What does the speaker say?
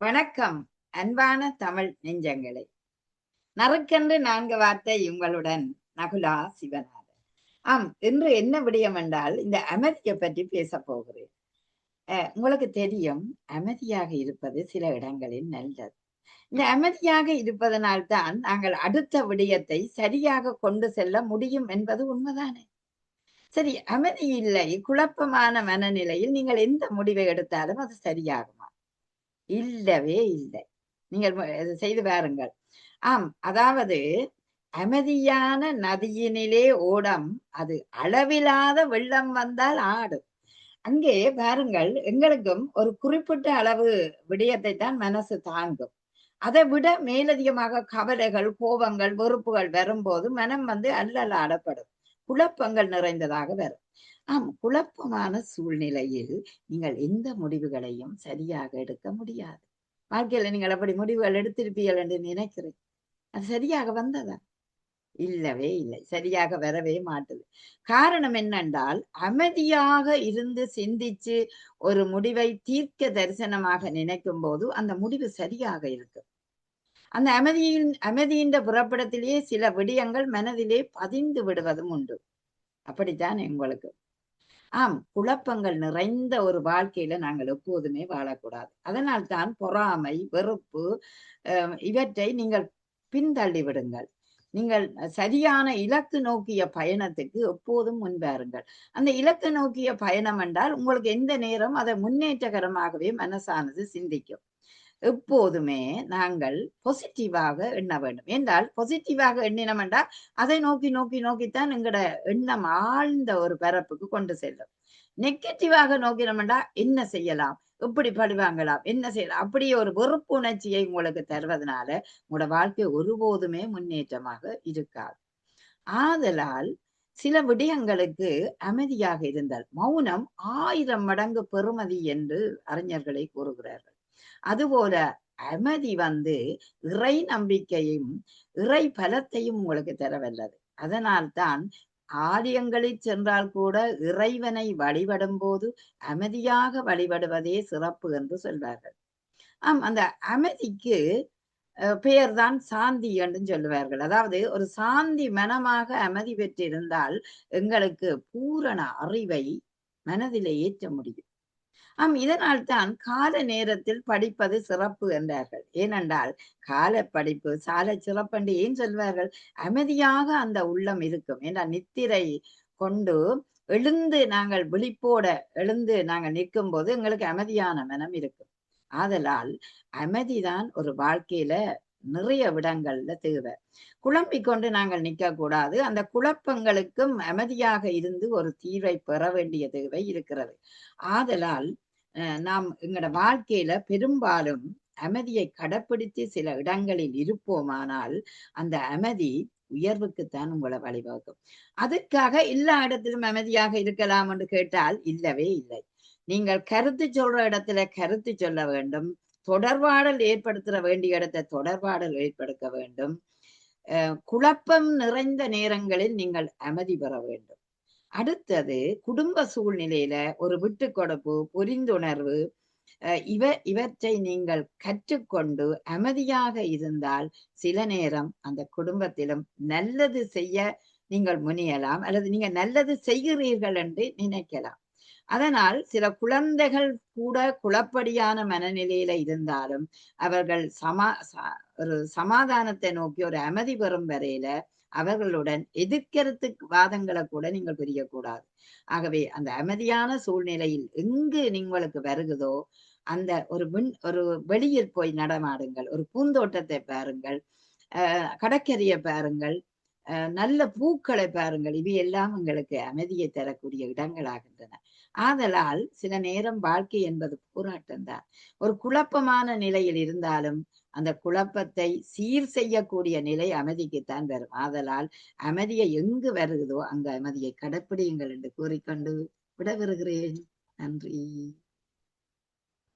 வணக்கம் அன்பான தமிழ் நெஞ்சங்களே. நறுக்கென்று 4 வார்த்தை உங்களுடன் நகுலா சிவநாதன். இன்று என்ன விடயம் என்றால் இந்த அமைதியை பற்றி பேசப் போகிறேன். உங்களுக்கு தெரியும், அமைதியாக இருப்பது சில இடங்களில் நல்லது. இந்த அமைதியாக இருப்பதனால்தான் நாங்கள் அடுத்த விடயத்தை சரியாக கொண்டு செல்ல முடியும் என்பது உண்மைதானே. சரி, அமைதி இல்லை, குழப்பமான மனநிலையில் நீங்கள் எந்த முடிவை எடுத்தாலும் அது சரியாகுமா? இல்லவே இல்லை. நீங்கள் இத செய்து பாருங்கள். அதாவது அமைதியான நதியினிலே ஓடம், அது அளவிலாத வெள்ளம் வந்தால் ஆடும். அங்கே பாருங்கள், எங்களுக்கும் ஒரு குறிப்பிட்ட அளவு விடயத்தை தான் மனசு தாங்கும். அதை விட மேலதிகமாக கவலைகள், கோபங்கள், வெறுப்புகள் வரும்போது மனம் வந்து அல்லலாடப்படும். குழப்பங்கள் நிறைந்ததாக வரும். குழப்பமான சூழ்நிலையில் நீங்கள் எந்த முடிவுகளையும் சரியாக எடுக்க முடியாது. வாழ்க்கையில நீங்கள் அப்படி முடிவுகள் எடுத்திருப்பீர்கள் என்று நினைக்கிறேன். அது சரியாக வந்ததா? இல்லவே இல்லை. சரியாக வரவே மாட்டுது. காரணம் என்னென்றால், அமைதியாக இருந்து சிந்திச்சு ஒரு முடிவை தீர்க்க தரிசனமாக நினைக்கும் போது அந்த முடிவு சரியாக இருக்கும். அந்த அமைதியின் புறப்படத்திலேயே சில விடயங்கள் மனதிலே பதிந்து விடுவதும் உண்டு. அப்படித்தான் உங்களுக்கு. குழப்பங்கள் நிறைந்த ஒரு வாழ்க்கையில நாங்கள் எப்போதுமே வாழக்கூடாது. அதனால்தான் பொறாமை, வெறுப்பு இவற்றை நீங்கள் பின்தள்ளி விடுங்கள். நீங்கள் சரியான இலக்கு நோக்கிய பயணத்துக்கு எப்போதும் முன்பாருங்கள். அந்த இலக்கு நோக்கிய பயணம் என்றால் உங்களுக்கு எந்த நேரம் அதை முன்னேற்றகரமாகவே மனசானது சிந்திக்கும். எப்போதுமே நாங்கள் பாசிட்டிவாக எண்ண வேண்டும். என்றால் பாசிட்டிவாக எண்ணினோம் என்றால் அதை நோக்கி நோக்கி நோக்கித்தான் எங்களோட எண்ணம் ஆழ்ந்த ஒரு பரப்புக்கு கொண்டு செல்லும். நெகட்டிவாக நோக்கினோம் என்றால் என்ன செய்யலாம், எப்படி பழிவாங்கலாம், என்ன செய்யலாம், அப்படியே ஒரு வெறுப்பு உணர்ச்சியை உங்களுக்கு தருவதனால உங்களோட வாழ்க்கை ஒருபோதுமே முன்னேற்றமாக இருக்காது. ஆதலால் சில விடயங்களுக்கு அமைதியாக இருந்தால் மௌனம் 1000 மடங்கு பெறுமதி என்று அறிஞர்களை கூறுகிறார்கள். அதுபோல அமைதி வந்து இறை நம்பிக்கையும் இறை பலத்தையும் உங்களுக்கு தரவல்லது. அதனால்தான் ஆலயங்களில் சென்றால் கூட இறைவனை வழிபடும் போது அமைதியாக வழிபடுவதே சிறப்பு என்று சொல்வார்கள். அந்த அமைதிக்கு பெயர்தான் சாந்தி என்று சொல்லுவார்கள். அதாவது ஒரு சாந்தி மனமாக அமைதி பெற்றிருந்தால் எங்களுக்கு பூரண அறிவை மனதிலே ஏற்ற முடியும். இதனால் தான் கால நேரத்தில் படிப்பது சிறப்பு என்றார்கள். ஏனென்றால் கால படிப்பு சால சிறப்பென்று ஏன் சொல்வார்கள்? அமைதியாக அந்த உள்ளம் இருக்கும். ஏன்னா நித்திரை கொண்டு எழுந்து நாங்கள் விழிப்போட எழுந்து நாங்கள் நிற்கும் போது எங்களுக்கு அமைதியான மனம் இருக்கும். ஆதலால் அமைதிதான் ஒரு வாழ்க்கையில நிறைய விடங்கள்ல தேவை. குழம்பிக் கொண்டு நாங்கள் நிற்க கூடாது. அந்த குழப்பங்களுக்கும் அமைதியாக இருந்து ஒரு தீர்வை பெற வேண்டிய தேவை இருக்கிறது. ஆதலால் நாம் எங்களோட வாழ்க்கையில பெரும்பாலும் அமைதியை கடைப்பிடித்து சில இடங்களில் இருப்போமானால் அந்த அமைதி உயர்வுக்குத்தான் உங்களை வழிவகுக்கும். அதுக்காக எல்லா இடத்திலும் அமைதியாக இருக்கலாம் என்று கேட்டால் இல்லவே இல்லை. நீங்கள் கருத்து சொல்ற இடத்துல கருத்து சொல்ல வேண்டும். தொடர்பாடல் ஏற்படுத்த வேண்டிய இடத்தை தொடர்பாடல் ஏற்படுத்த வேண்டும். குழப்பம் நிறைந்த நேரங்களில் நீங்கள் அமைதி பெற வேண்டும். அடுத்தது குடும்ப சூழ்நிலையில ஒரு விட்டு கொடுப்பு, புரிந்துணர்வு இவற்றை நீங்கள் கற்றுக்கொண்டு அமைதியாக இருந்தால் சில நேரம் அந்த குடும்பத்திலும் நல்லது செய்ய நீங்கள் முனையலாம், அல்லது நீங்க நல்லது செய்கிறீர்கள் என்று நினைக்கலாம். அதனால் சில குழந்தைகள் கூட குழப்படியான மனநிலையில இருந்தாலும் அவர்கள் ஒரு சமாதானத்தை நோக்கி ஒரு அமைதி பெறும் வரையில அவர்களுடன் எதிர்க்கருத்து வாதங்களை கூட நீங்கள் புரியக்கூடாது. ஆகவே அந்த அமைதியான சூழ்நிலையில் எங்கு உங்களுக்கு வருகுதோ அந்த ஒரு வெளியில் போய் நடமாடுங்கள், ஒரு பூந்தோட்டத்தை பாருங்கள், கடற்கரையை பாருங்கள், நல்ல பூக்களை பாருங்கள். இவையெல்லாம் உங்களுக்கு அமைதியை தரக்கூடிய இடங்களாகின்றன. ஆதலால் சில நேரம் வாழ்க்கை என்பது போராட்டம்தான். ஒரு குழப்பமான நிலையில் இருந்தாலும் அந்த குழப்பத்தை சீர் செய்யக்கூடிய நிலை அமைதிக்குத்தான் வரும். ஆதலால் அமைதியை எங்கு வருகிறதோ அங்கு அமைதியை கடைப்பிடியுங்கள் என்று கூறிக்கொண்டு விடைபெறுகிறேன். நன்றி.